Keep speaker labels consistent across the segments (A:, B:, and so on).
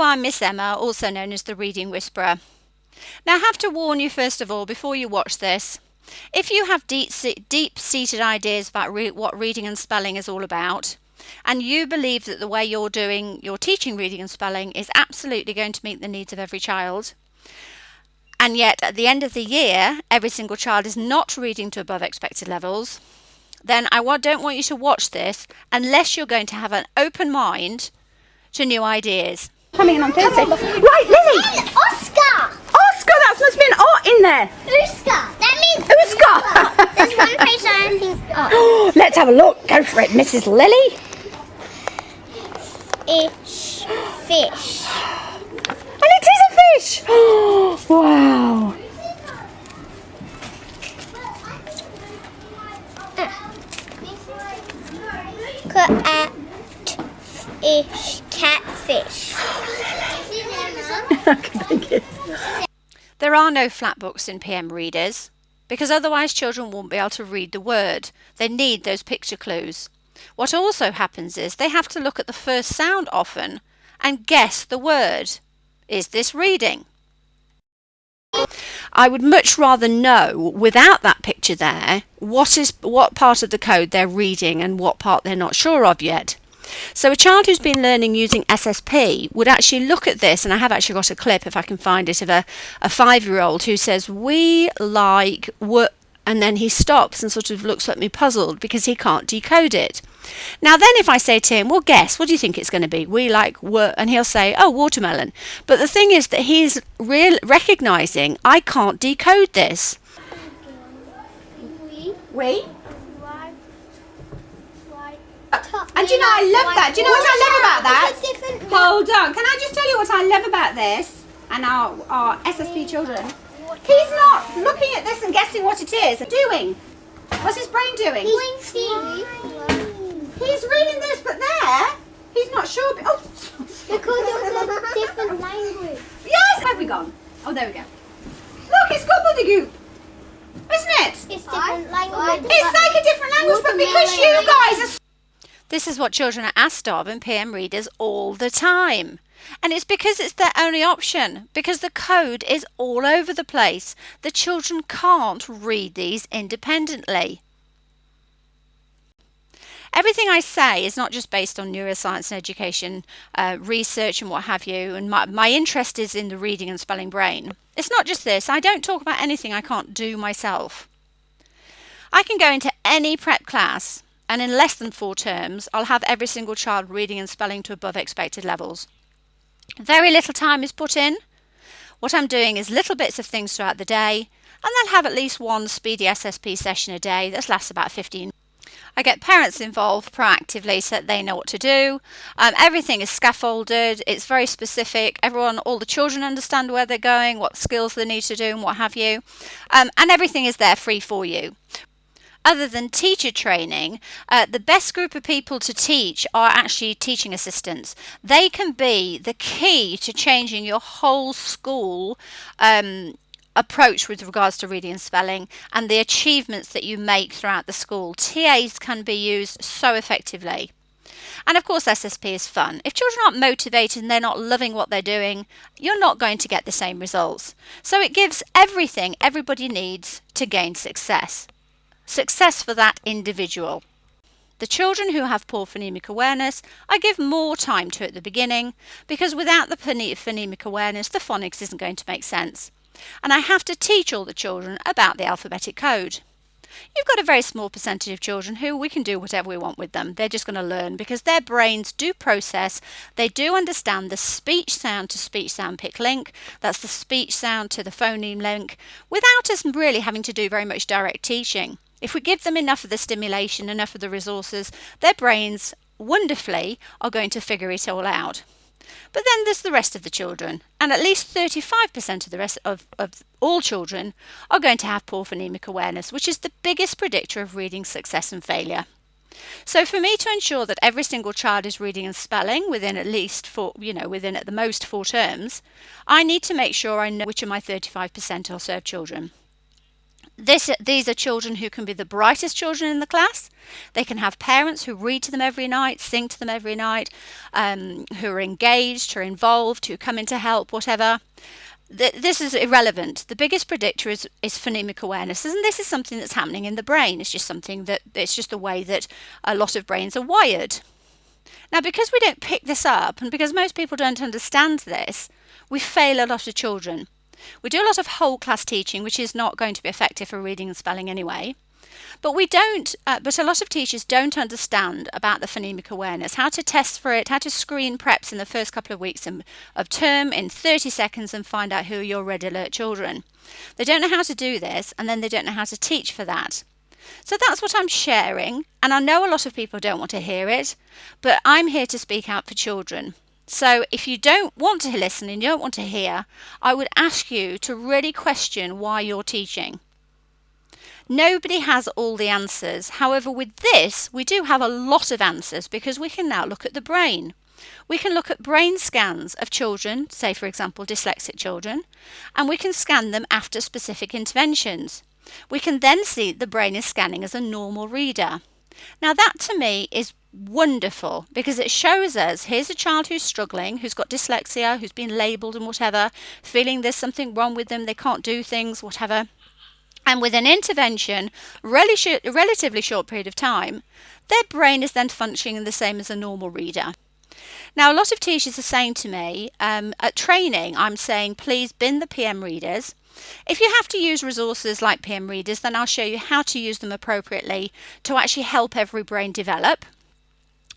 A: I'm Miss Emma, also known as the Reading Whisperer. Now I have to warn you first of all, before you watch this, if you have deep-seated ideas about what reading and spelling is all about, and you believe that the way you're teaching reading and spelling is absolutely going to meet the needs of every child, and yet at the end of the year every single child is not reading to above expected levels, then I don't want you to watch this unless you're going to have an open mind to new ideas.
B: Coming in on Thursday. Right, Lily!
C: Oscar!
B: Oscar, that must be an art in there.
C: Uska. That means
B: Uska.
C: There's one page that I think.
B: Let's have a look. Go for it, Mrs. Lily.
C: It's fish.
B: And it is a fish. Wow.
C: Cat fish. Catfish.
B: Thank you.
A: There are no flat books in PM readers because otherwise children won't be able to read the word. They need those picture clues. What also happens is they have to look at the first sound often and guess the word. Is this reading? I would much rather know without that picture there what part of the code they're reading and what part they're not sure of yet. So a child who's been learning using SSP would actually look at this, and I have actually got a clip if I can find it, of a 5-year-old who says, "We like what," and then he stops and sort of looks at me puzzled because he can't decode it. Now then if I say to him, "Well, guess, what do you think it's going to be?" "We like what," and he'll say, "Oh, watermelon." But the thing is that he's recognising I can't decode this.
B: We? And do you know, I love that. Do you know what I love about that? Hold on. Can I just tell you what I love about this and our SSP children? He's not looking at this and guessing what it is. Doing. What's his brain doing? He's reading this, but there, he's not sure. Oh,
C: Because it's a different language.
B: yes. Where have we gone? Oh, there we go. Look, it's gobbledygook. Isn't it?
C: It's different language.
B: It's like a different language, but because you guys are...
A: This is what children are asked of in PM readers all the time. And it's because it's their only option, because the code is all over the place. The children can't read these independently. Everything I say is not just based on neuroscience and education research and what have you, and my interest is in the reading and spelling brain. It's not just this. I don't talk about anything I can't do myself. I can go into any prep class, and in less than 4 terms, I'll have every single child reading and spelling to above expected levels. Very little time is put in. What I'm doing is little bits of things throughout the day, and they'll have at least one speedy SSP session a day that lasts about 15 minutes. I get parents involved proactively so that they know what to do. Everything is scaffolded. It's very specific. All the children understand where they're going, what skills they need to do and what have you. And everything is there free for you. Other than teacher training, the best group of people to teach are actually teaching assistants. They can be the key to changing your whole school approach with regards to reading and spelling and the achievements that you make throughout the school. TAs can be used so effectively. And of course SSP is fun. If children aren't motivated and they're not loving what they're doing, you're not going to get the same results. So it gives everything everybody needs to gain success. Success for that individual. The children who have poor phonemic awareness, I give more time to at the beginning, because without the phonemic awareness, the phonics isn't going to make sense. And I have to teach all the children about the alphabetic code. You've got a very small percentage of children who we can do whatever we want with them. They're just going to learn because their brains do process. They do understand the speech sound to speech sound pick link. That's the speech sound to the phoneme link, without us really having to do very much direct teaching. If we give them enough of the stimulation, enough of the resources, their brains wonderfully are going to figure it all out. But then there's the rest of the children, and at least 35% of the rest of all children are going to have poor phonemic awareness, which is the biggest predictor of reading success and failure. So for me to ensure that every single child is reading and spelling within at least within at the most 4 terms, I need to make sure I know which of my 35% are served children. These are children who can be the brightest children in the class. They can have parents who read to them every night, sing to them every night, who are engaged, who are involved, who come in to help, whatever. This is irrelevant. The biggest predictor is phonemic awareness, and this is something that's happening in the brain. It's just something that it's just the way that a lot of brains are wired. Now, because we don't pick this up, and because most people don't understand this, we fail a lot of children. We do a lot of whole class teaching, which is not going to be effective for reading and spelling anyway. But but a lot of teachers don't understand about the phonemic awareness, how to test for it, how to screen preps in the first couple of weeks of term in 30 seconds and find out who are your red alert children. They don't know how to do this, and then they don't know how to teach for that. So that's what I'm sharing, and I know a lot of people don't want to hear it, but I'm here to speak out for children. So if you don't want to listen and you don't want to hear, I would ask you to really question why you're teaching. Nobody has all the answers. However, with this, we do have a lot of answers because we can now look at the brain. We can look at brain scans of children, say for example dyslexic children, and we can scan them after specific interventions. We can then see the brain is scanning as a normal reader. Now that to me is wonderful because it shows us here's a child who's struggling, who's got dyslexia, who's been labelled and whatever, feeling there's something wrong with them, they can't do things, whatever. And with an intervention, relatively short period of time, their brain is then functioning the same as a normal reader. Now, a lot of teachers are saying to me, at training, I'm saying, please bin the PM readers. If you have to use resources like PM readers, then I'll show you how to use them appropriately to actually help every brain develop.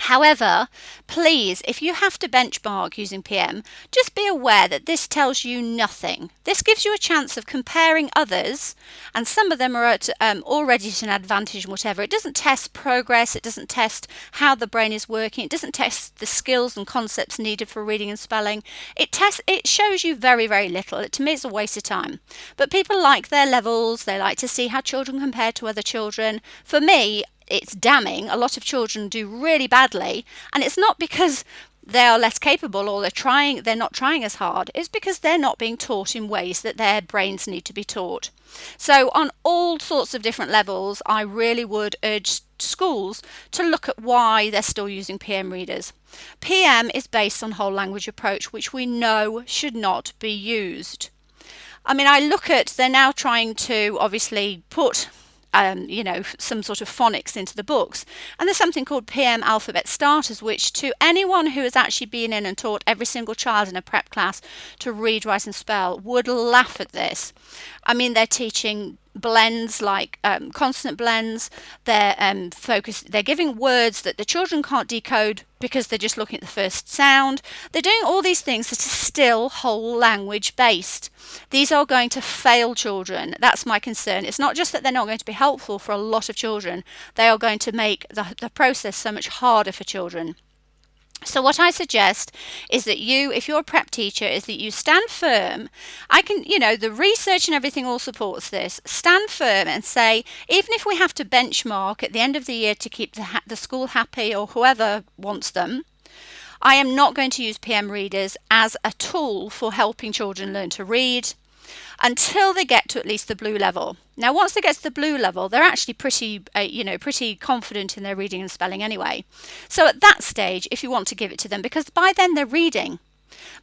A: However, please, if you have to benchmark using PM, just be aware that this tells you nothing. This gives you a chance of comparing others, and some of them are at, already at an advantage and whatever. It doesn't test progress, it doesn't test how the brain is working, it doesn't test the skills and concepts needed for reading and spelling. It shows you very, very little. To me, it's a waste of time. But people like their levels, they like to see how children compare to other children. For me, it's damning. A lot of children do really badly, and it's not because they are less capable or they're not trying as hard. It's because they're not being taught in ways that their brains need to be taught. So on all sorts of different levels, I really would urge schools to look at why they're still using PM readers. PM is based on whole language approach, which we know should not be used. I mean, they're now trying to obviously put some sort of phonics into the books. And there's something called PM Alphabet Starters, which to anyone who has actually been in and taught every single child in a prep class to read, write and spell would laugh at this. I mean, they're teaching blends like consonant blends. They're giving words that the children can't decode because they're just looking at the first sound. They're doing all these things that are still whole language based. These are going to fail children. That's my concern. It's not just that they're not going to be helpful for a lot of children. They are going to make the process so much harder for children. So what I suggest is that if you're a prep teacher, is that you stand firm. The research and everything all supports this. Stand firm and say, even if we have to benchmark at the end of the year to keep the school happy or whoever wants them, I am not going to use PM readers as a tool for helping children learn to read until they get to at least the blue level. Now, once they get to the blue level, they're actually pretty confident in their reading and spelling anyway. So at that stage, if you want to give it to them, because by then they're reading.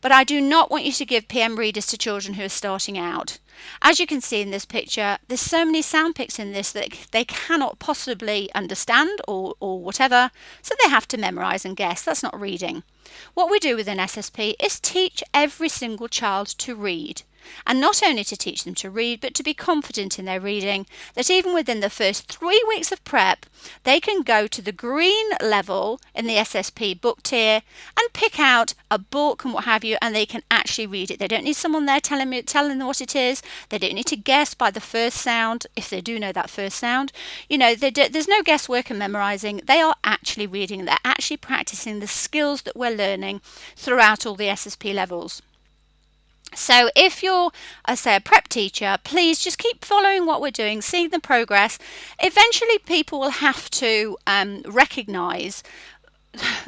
A: But I do not want you to give PM readers to children who are starting out. As you can see in this picture, there's so many sound pics in this that they cannot possibly understand or whatever, so they have to memorize and guess. That's not reading. What we do with an SSP is teach every single child to read. And not only to teach them to read, but to be confident in their reading, that even within the first 3 weeks of prep, they can go to the green level in the SSP book tier and pick out a book and what have you, and they can actually read it. They don't need someone there telling them what it is. They don't need to guess by the first sound, if they do know that first sound. There's no guesswork and memorizing. They are actually reading. They're actually practicing the skills that we're learning throughout all the SSP levels. So if you're, say, a prep teacher, please just keep following what we're doing, seeing the progress. Eventually, people will have to recognise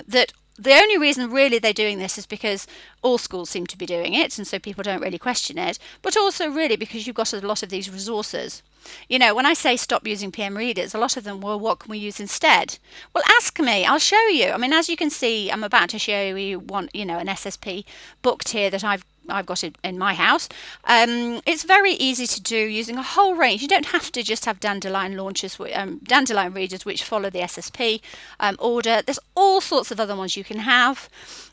A: that The only reason really they're doing this is because all schools seem to be doing it, and so people don't really question it, but also really because you've got a lot of these resources. You know, when I say stop using PM readers, a lot of them, well, what can we use instead? Well, ask me, I'll show you. I mean, as you can see, I'm about to show you one, you know, an SSP booked here that I've got it in my house. It's very easy to do using a whole range. You don't have to just have dandelion launchers, dandelion readers which follow the SSP order. There's all sorts of other ones you can have.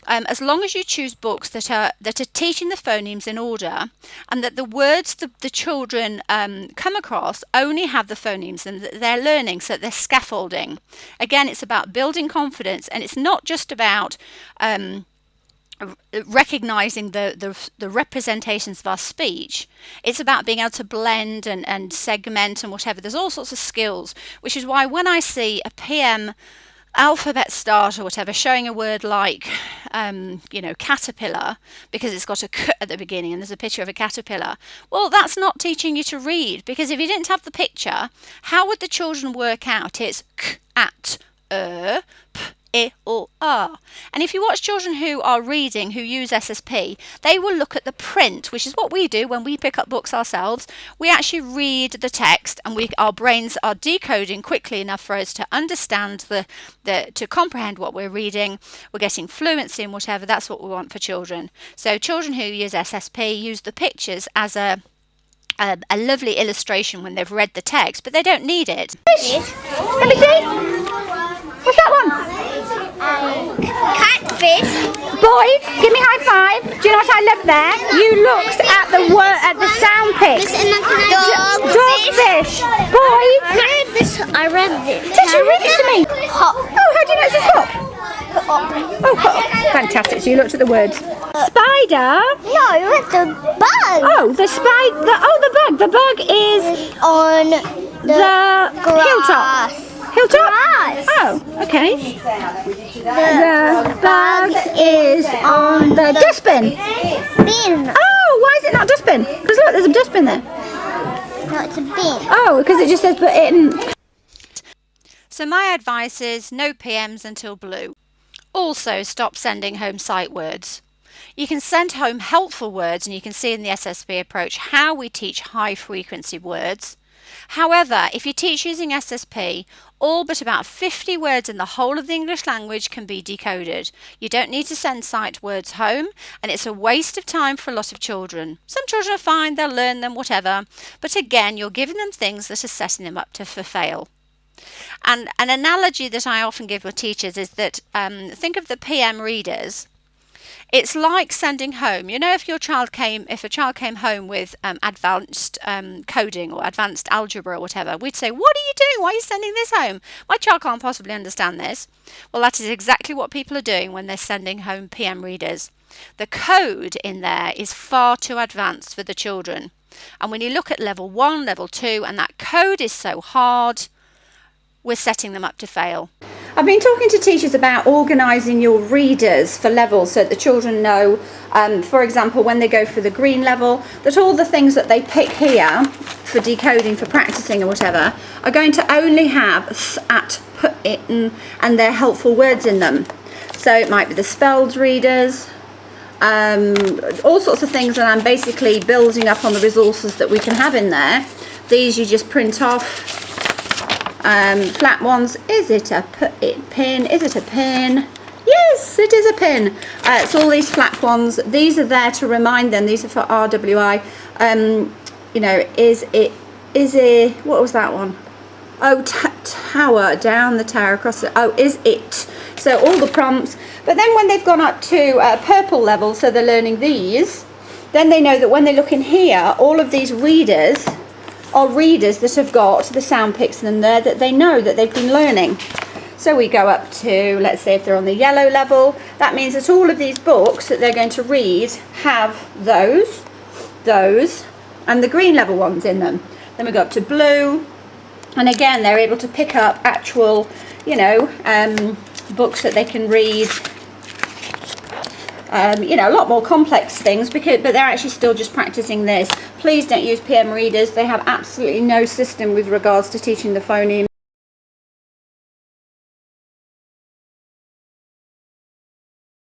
A: As long as you choose books that are teaching the phonemes in order, and that the words the children come across only have the phonemes and that they're learning, so that they're scaffolding. Again, it's about building confidence, and it's not just about recognizing the representations of our speech. It's about being able to blend and segment and whatever. There's all sorts of skills, which is why when I see a PM alphabet start or whatever showing a word like you know, caterpillar, because it's got a k at the beginning and there's a picture of a caterpillar, well, that's not teaching you to read, because if you didn't have the picture, how would the children work out it's k, at, p, I, or R? And if you watch children who are reading, who use SSP, they will look at the print, which is what we do when we pick up books ourselves. We actually read the text, and our brains are decoding quickly enough for us to understand to comprehend what we're reading. We're getting fluency in whatever. That's what we want for children. So children who use SSP use the pictures as a lovely illustration when they've read the text, but they don't need it.
B: Let me see. What's that one?
C: Catfish.
B: Boyd, give me high five. Do you know what I love there? You looked at the sound pics. Dogfish. Boyd.
C: I read this.
B: Did you read it to me?
C: Hop.
B: Oh, how do you know it's a hop? Oh, hop. Fantastic. So you looked at the words. Spider.
C: No, I read the bug.
B: Oh, the spider. Oh, the bug. The bug is
C: On
B: the hilltop. Hilltop?
C: Grass.
B: Oh, okay. The bug is on the dustbin.
C: Bin.
B: Oh, why is it not dustbin? Because look, there's a dustbin there.
C: No, it's a bin.
B: Oh, because it just says put it in.
A: So my advice is no PMs until blue. Also, stop sending home sight words. You can send home helpful words, and you can see in the SSP approach how we teach high frequency words. However, if you teach using SSP, all but about 50 words in the whole of the English language can be decoded. You don't need to send sight words home, and it's a waste of time for a lot of children. Some children are fine, they'll learn them, whatever, but again, you're giving them things that are setting them up to fail. And an analogy that I often give with teachers is that think of the PM readers. It's like sending home. You know, if a child came home with advanced coding or advanced algebra or whatever, we'd say, "What are you doing? Why are you sending this home? My child can't possibly understand this." Well, that is exactly what people are doing when they're sending home PM readers. The code in there is far too advanced for the children. And when you look at level 1, level 2, and that code is so hard, we're setting them up to fail.
B: I've been talking to teachers about organising your readers for levels so that the children know, for example, when they go for the green level, that all the things that they pick here for decoding, for practising or whatever, are going to only have s, at, put, it, and their helpful words in them. So it might be the spelled readers, all sorts of things that I'm basically building up on the resources that we can have in there. These you just print off. Flat ones, is it a pin? Is it a pin? Yes, it is a pin. It's all these flat ones. These are there to remind them. These are for RWI. You know, is it, what was that one? Oh, tower, down the tower, across the, oh, is it? So all the prompts. But then when they've gone up to purple level, so they're learning these, then they know that when they look in here, all of these readers are readers that have got the sound pics in there that they know that they've been learning. So we go up to, let's say if they're on the yellow level, that means that all of these books that they're going to read have those, and the green level ones in them. Then we go up to blue, and again they're able to pick up actual, you know, books that they can read. You know, a lot more complex things, but they're actually still just practicing this. Please don't use PM readers. They have absolutely no system with regards to teaching the phoneme.